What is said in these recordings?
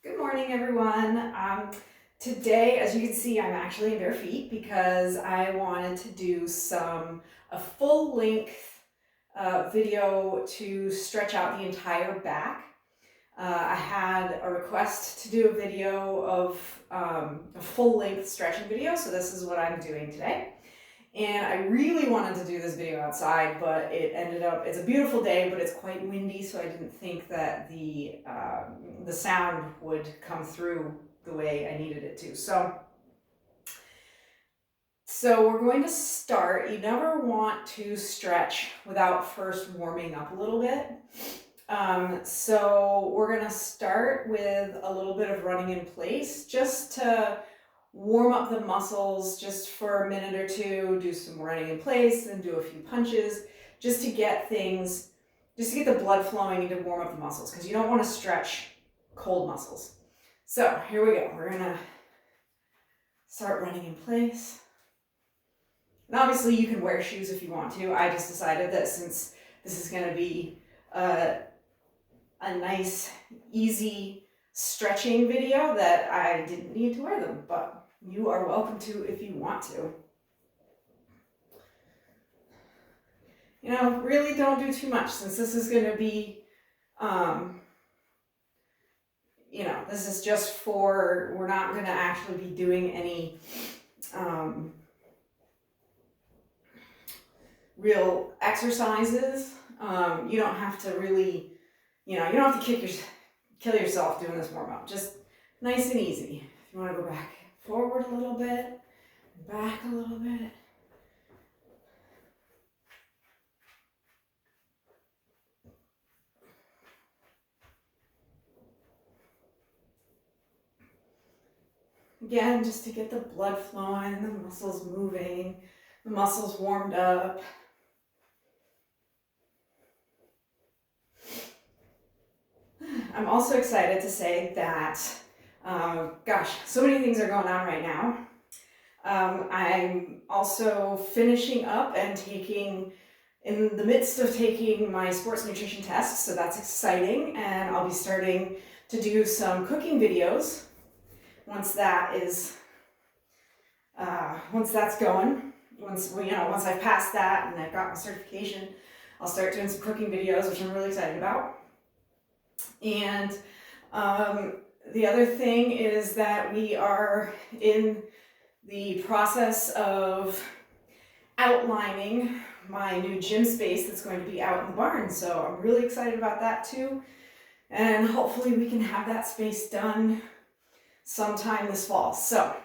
Good morning, everyone. Today, as you can see, I'm actually in bare feet because I wanted to do a full-length video to stretch out the entire back. I had a request to do a video of a full-length stretching video, so this is what I'm doing today. And I really wanted to do this video outside, but it ended up, it's a beautiful day, but it's quite windy, so I didn't think that the sound would come through the way I needed it to. So we're going to start. You never want to stretch without first warming up a little bit. So we're going to start with a little bit of running in place just to warm up the muscles just for a minute or two, do some running in place, and do a few punches just to get the blood flowing and to warm up the muscles, because you don't want to stretch cold muscles. So here we go. We're gonna start running in place. And obviously you can wear shoes if you want to. I just decided that since this is gonna be a nice, easy stretching video, that I didn't need to wear them, but you are welcome to if you want to. You know, really don't do too much, since this is going to be, this is just we're not going to actually be doing any real exercises. You don't have to really, you don't have to kill yourself doing this warm up. Just nice and easy. If you want to go back forward a little bit, back a little bit. Again, just to get the blood flowing, the muscles moving, the muscles warmed up. I'm also excited to say that, so many things are going on right now. I'm also finishing up and in the midst of taking my sports nutrition test, so that's exciting, and I'll be starting to do some cooking videos once that's going. Once I've passed that and I've got my certification, I'll start doing some cooking videos, which I'm really excited about. And the other thing is that we are in the process of outlining my new gym space that's going to be out in the barn. So I'm really excited about that too. And hopefully we can have that space done sometime this fall. So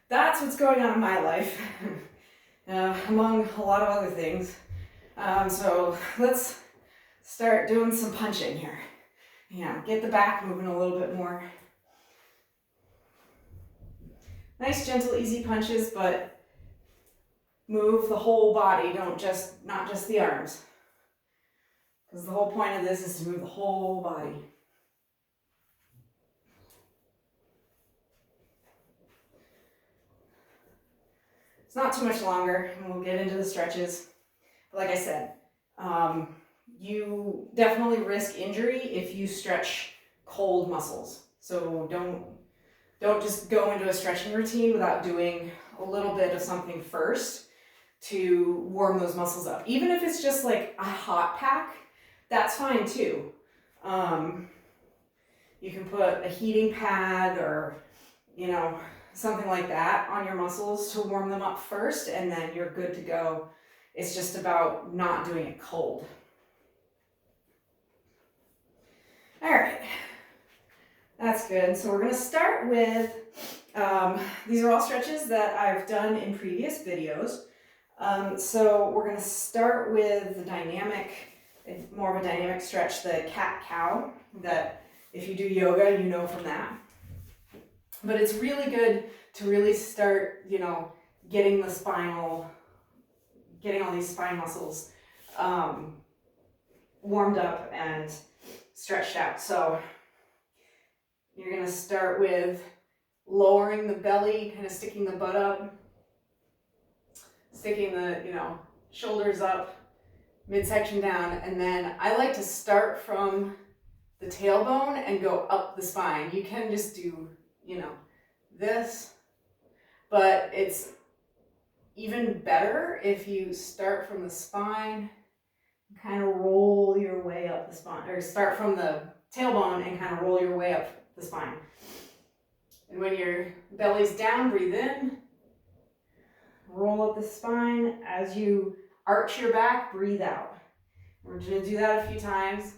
that's what's going on in my life, among a lot of other things. So let's start doing some punching here. Get the back moving a little bit more. Nice, gentle, easy punches, but move the whole body, not just the arms. Because the whole point of this is to move the whole body. It's not too much longer, and we'll get into the stretches. But like I said, you definitely risk injury if you stretch cold muscles. So don't just go into a stretching routine without doing a little bit of something first to warm those muscles up. Even if it's just like a hot pack, that's fine too. You can put a heating pad or, something like that on your muscles to warm them up first, and then you're good to go. It's just about not doing it cold. All right, that's good. So we're going to start with, these are all stretches that I've done in previous videos. So we're going to start with more of a dynamic stretch, the CatCow, that if you do yoga, you know from that. But it's really good to really start, getting all these spine muscles warmed up and stretched out. So you're going to start with lowering the belly, kind of sticking the butt up, sticking the, shoulders up, midsection down, and then I like to start from the tailbone and go up the spine. You can just do, this, but it's even better if you start from the spine, kind of roll your way up the spine, or start from the tailbone and kind of roll your way up the spine. And when your belly's down, breathe in, roll up the spine. As you arch your back, breathe out. We're going to do that a few times.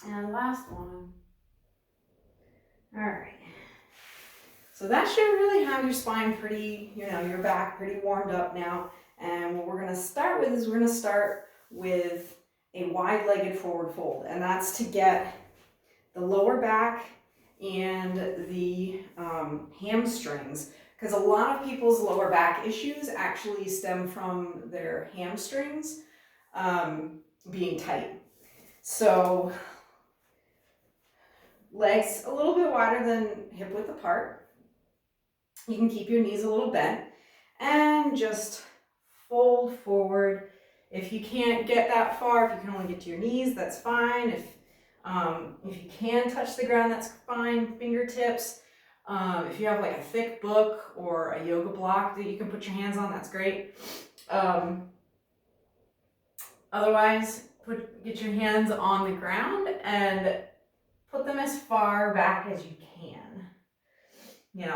And last one. All right. So that should really have your spine pretty, your back pretty warmed up now. And what we're going to start with is we're going to start with a wide-legged forward fold. And that's to get the lower back and the hamstrings. Because a lot of people's lower back issues actually stem from their hamstrings being tight. So legs a little bit wider than hip width apart. You can keep your knees a little bent and just fold forward. If you can't get that far, if you can only get to your knees, that's fine. If you can touch the ground, that's fine. Fingertips. If you have like a thick book or a yoga block that you can put your hands on, that's great. Otherwise, get your hands on the ground and put them as far back as you can,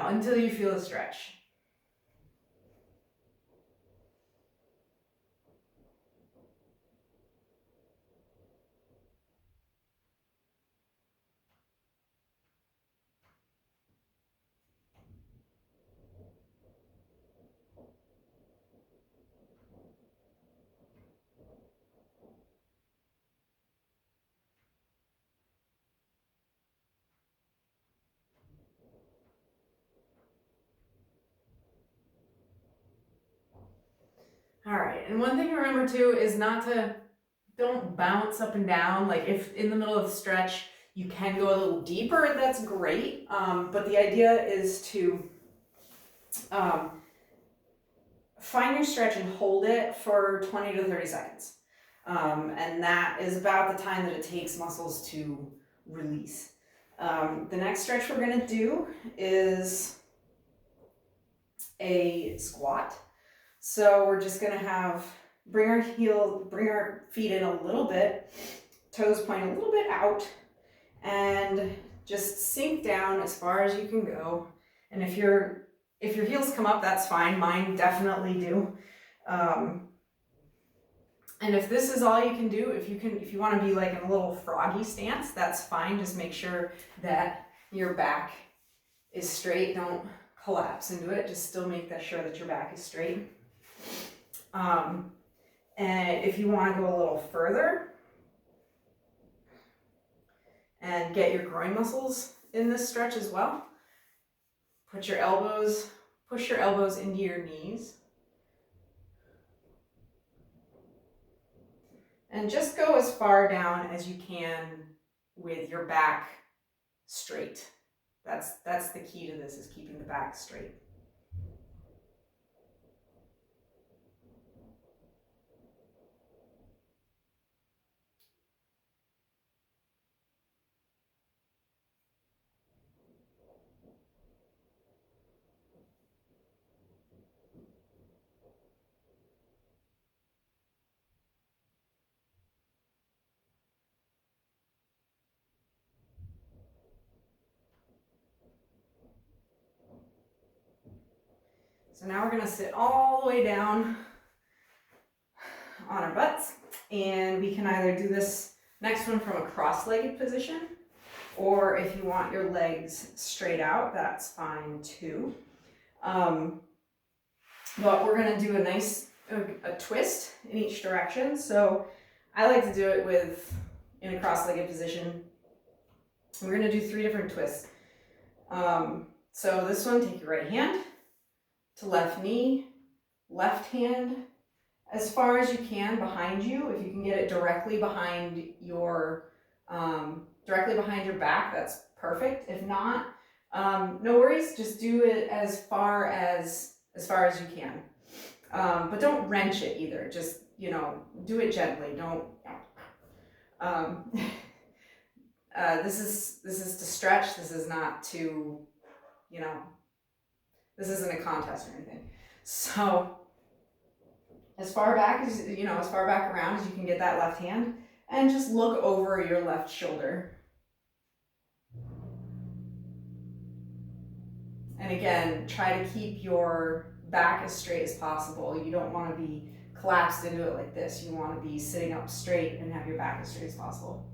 until you feel a stretch. All right, and one thing to remember too is don't bounce up and down. Like if in the middle of the stretch, you can go a little deeper, that's great. But the idea is to find your stretch and hold it for 20 to 30 seconds. And that is about the time that it takes muscles to release. The next stretch we're gonna do is a squat. So we're just gonna bring our feet in a little bit, toes point a little bit out, and just sink down as far as you can go. And if your heels come up, that's fine. Mine definitely do. And if this is all you can do, if you want to be like in a little froggy stance, that's fine. Just make sure that your back is straight. Don't collapse into it. Just still make sure that your back is straight. And if you want to go a little further and get your groin muscles in this stretch as well, push your elbows into your knees. And just go as far down as you can with your back straight. That's the key to this, is keeping the back straight. So now we're gonna sit all the way down on our butts, and we can either do this next one from a cross-legged position, or if you want your legs straight out, that's fine too. but we're gonna do a twist in each direction. So I like to do it in a cross-legged position. We're gonna do 3 different twists. So this one, take your right hand to left knee, left hand as far as you can behind you. If you can get it directly behind your back, that's perfect. If not, no worries. Just do it as far as you can. But don't wrench it either. Just, do it gently. Don't. This is to stretch. This is not to, this isn't a contest or anything. So as far back around as you can get that left hand, and just look over your left shoulder. And again, try to keep your back as straight as possible. You don't want to be collapsed into it like this. You want to be sitting up straight and have your back as straight as possible.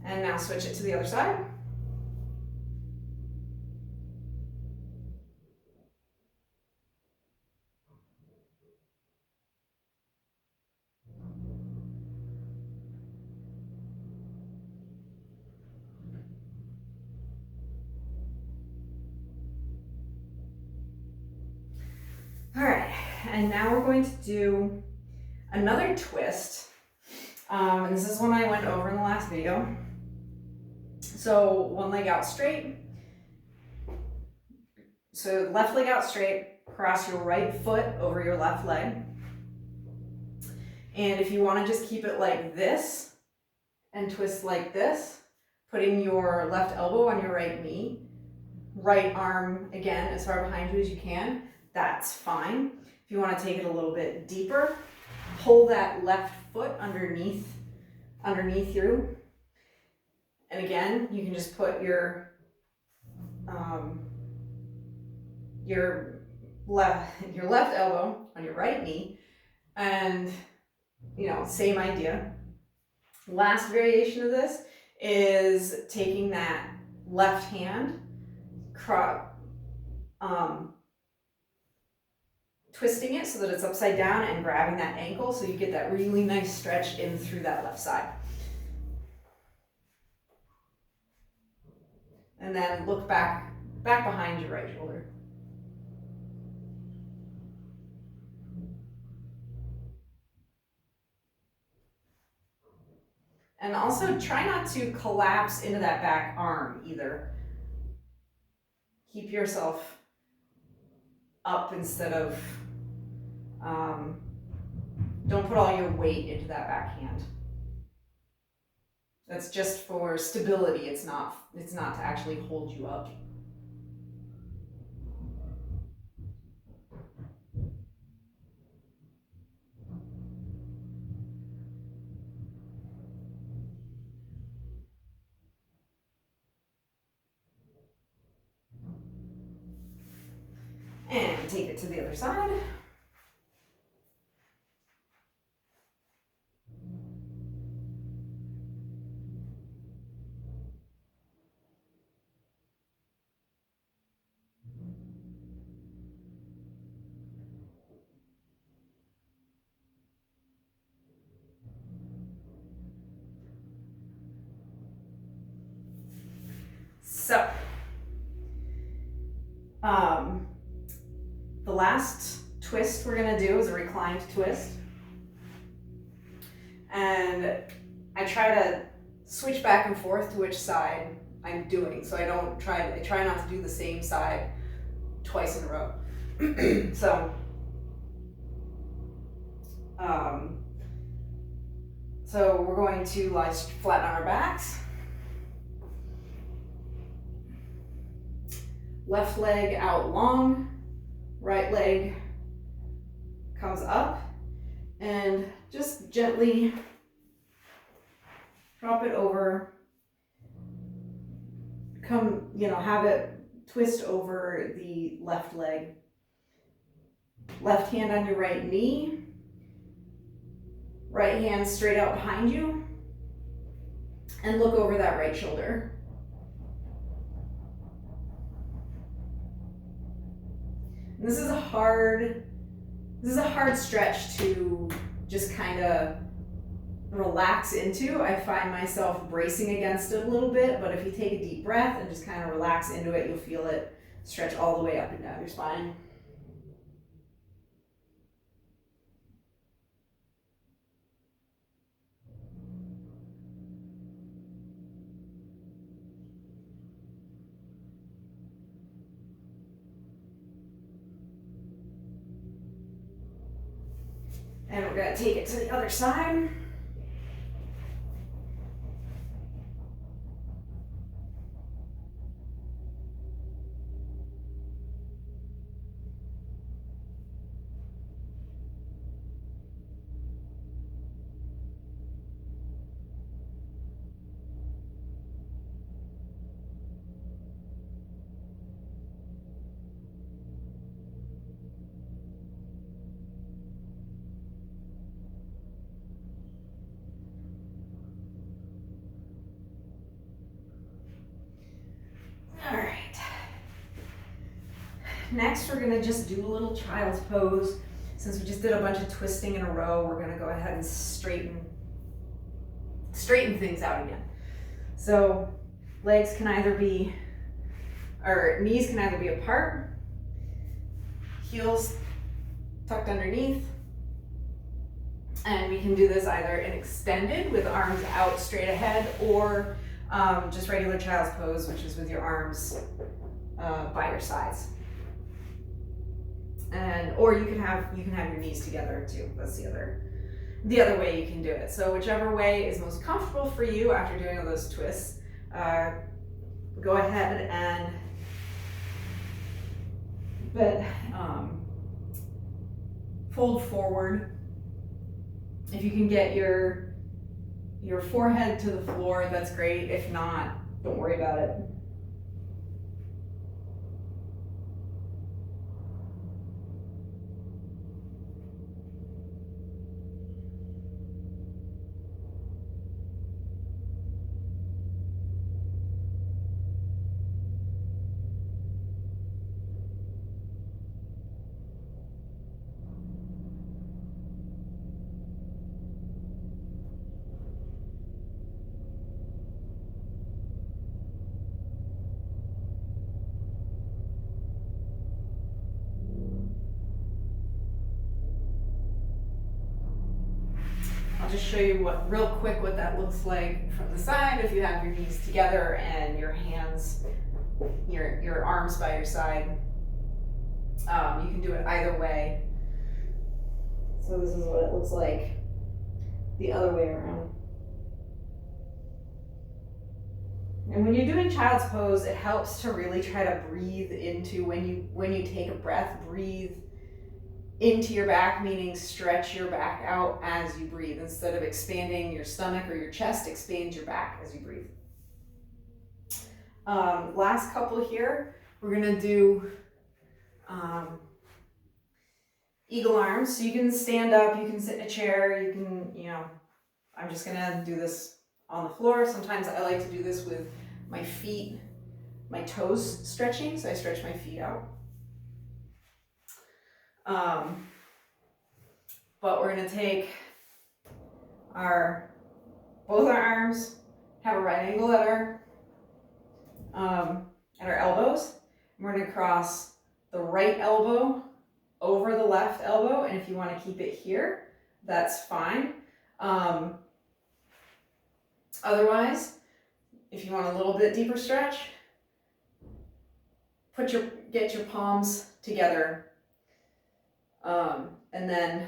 And now switch it to the other side. All right, and now we're going to do another twist. And this is one I went over in the last video. So one leg out straight. So left leg out straight, cross your right foot over your left leg. And if you want to just keep it like this and twist like this, putting your left elbow on your right knee, right arm again as far behind you as you can, that's fine. If you want to take it a little bit deeper, pull that left foot underneath you. And again, you can just put your left elbow on your right knee, and same idea. Last variation of this is taking that left hand, twisting it so that it's upside down and grabbing that ankle so you get that really nice stretch in through that left side. And then look back behind your right shoulder. And also try not to collapse into that back arm either. Keep yourself up instead of, don't put all your weight into that back hand. That's just for stability. It's not to actually hold you up. And take it to the other side. So, the last twist we're gonna do is a reclined twist. And I try to switch back and forth to which side I'm doing. So I try not to do the same side twice in a row. So we're going to lie flat on our backs. Left leg out long, right leg comes up, and just gently drop it over. Have it twist over the left leg Left hand on your right knee. Right hand straight out behind you. And look over that right shoulder. And this is a hard stretch to just kind of relax into. I find myself bracing against it a little bit, but if you take a deep breath and just kind of relax into it, you'll feel it stretch all the way up and down your spine. And we're gonna take it to the other side. All right. Next, we're gonna just do a little child's pose. Since we just did a bunch of twisting in a row, we're gonna go ahead and straighten things out again. So legs can either be, or knees can either be apart, heels tucked underneath, and we can do this either in extended with arms out straight ahead, or just regular child's pose, which is with your arms by your sides. And or you can have your knees together too. That's the other way you can do it. So whichever way is most comfortable for you after doing all those twists, go ahead and fold forward. If you can get your forehead to the floor, that's great. If not, don't worry about it. I'll just show you real quick what that looks like from the side. If you have your knees together and your hands, your arms by your side, you can do it either way. So this is what it looks like the other way around. And when you're doing child's pose, it helps to really try to breathe into, when you take a breath, breathe into your back, meaning stretch your back out as you breathe. Instead of expanding your stomach or your chest, expand your back as you breathe. Last couple here, we're gonna do eagle arms. So you can stand up, you can sit in a chair, you can, I'm just gonna do this on the floor. Sometimes I like to do this with my feet, my toes stretching, so I stretch my feet out. But we're gonna take both our arms, have a right angle at our elbows. And we're gonna cross the right elbow over the left elbow, and if you want to keep it here, that's fine. Otherwise, if you want a little bit deeper stretch, get your palms together, and then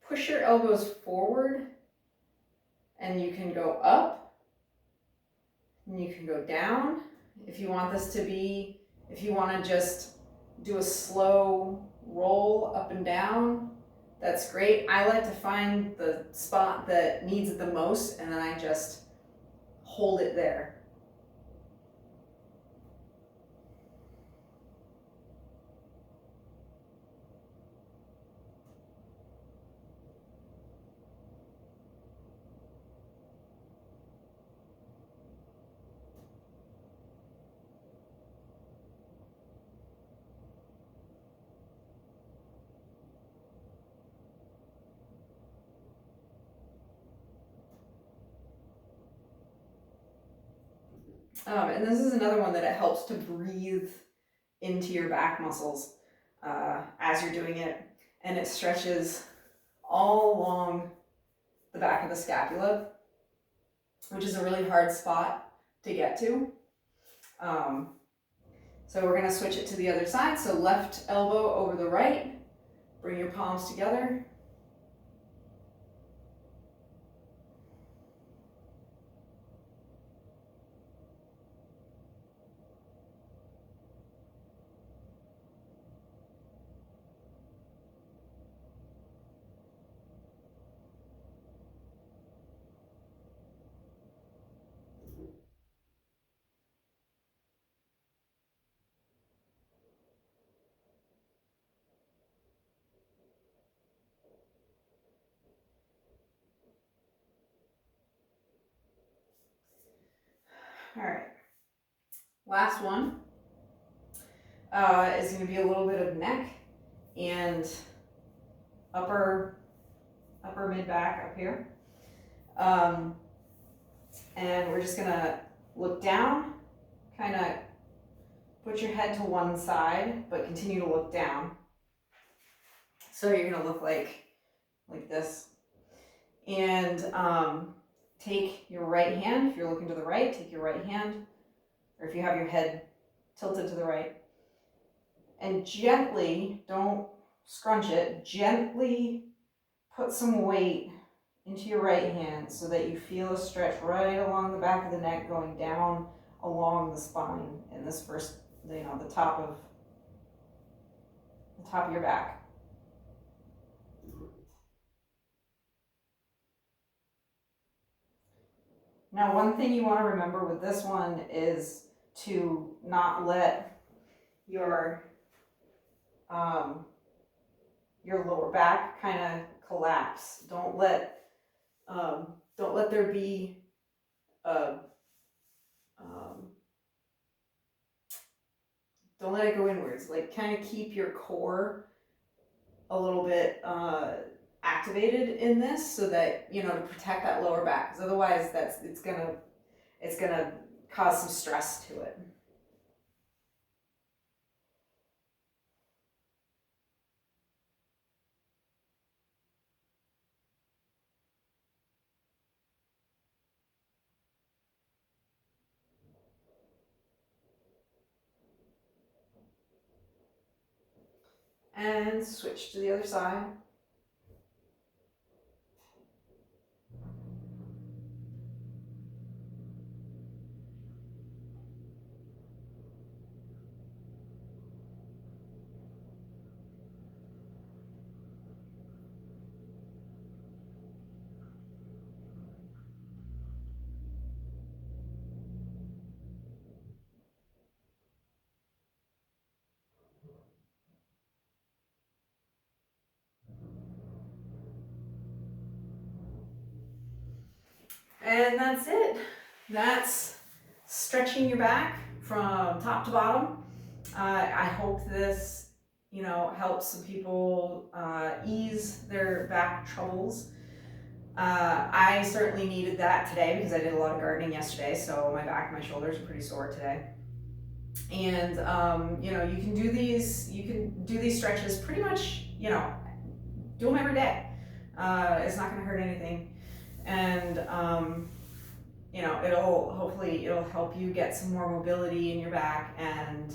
push your elbows forward, and you can go up, and you can go down. If you want to just do a slow roll up and down, that's great. I like to find the spot that needs it the most, and then I just hold it there. And this is another one that it helps to breathe into your back muscles as you're doing it, and it stretches all along the back of the scapula, which is a really hard spot to get to. So we're going to switch it to the other side. So left elbow over the right, bring your palms together. All right, last one is going to be a little bit of neck and upper mid back up here. And we're just going to look down, kind of put your head to one side, but continue to look down. So you're going to look like this. And take your right hand, if you're looking to the right, take your right hand, or if you have your head tilted to the right, and gently, don't scrunch it, gently put some weight into your right hand so that you feel a stretch right along the back of the neck going down along the spine in this first, the top of your back. Now, one thing you want to remember with this one is to not let your lower back kind of collapse. Don't let there be don't let it go inwards. Like, kind of keep your core a little bit activated in this, so that to protect that lower back, because otherwise it's gonna cause some stress to it. And switch to the other side. And that's it. That's stretching your back from top to bottom. I hope this, helps some people ease their back troubles. I certainly needed that today because I did a lot of gardening yesterday, so my back and my shoulders are pretty sore today. And you can do these stretches pretty much, do them every day. It's not going to hurt anything. And it'll help you get some more mobility in your back. And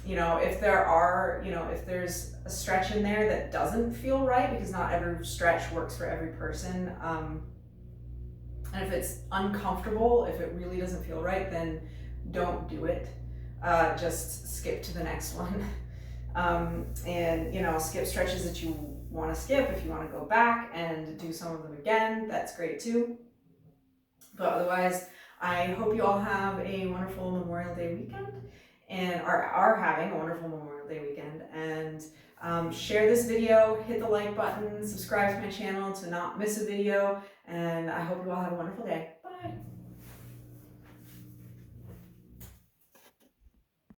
if there's a stretch in there that doesn't feel right, because not every stretch works for every person, and if it's uncomfortable, if it really doesn't feel right, then don't do it. Just skip to the next one. And skip stretches that you want to skip. If you want to go back and do some of them again, that's great too. But otherwise, I hope you all have a wonderful Memorial Day weekend, and are having a wonderful Memorial Day weekend. And share this video, hit the like button, subscribe to my channel to not miss a video, and I hope you all have a wonderful day. Bye.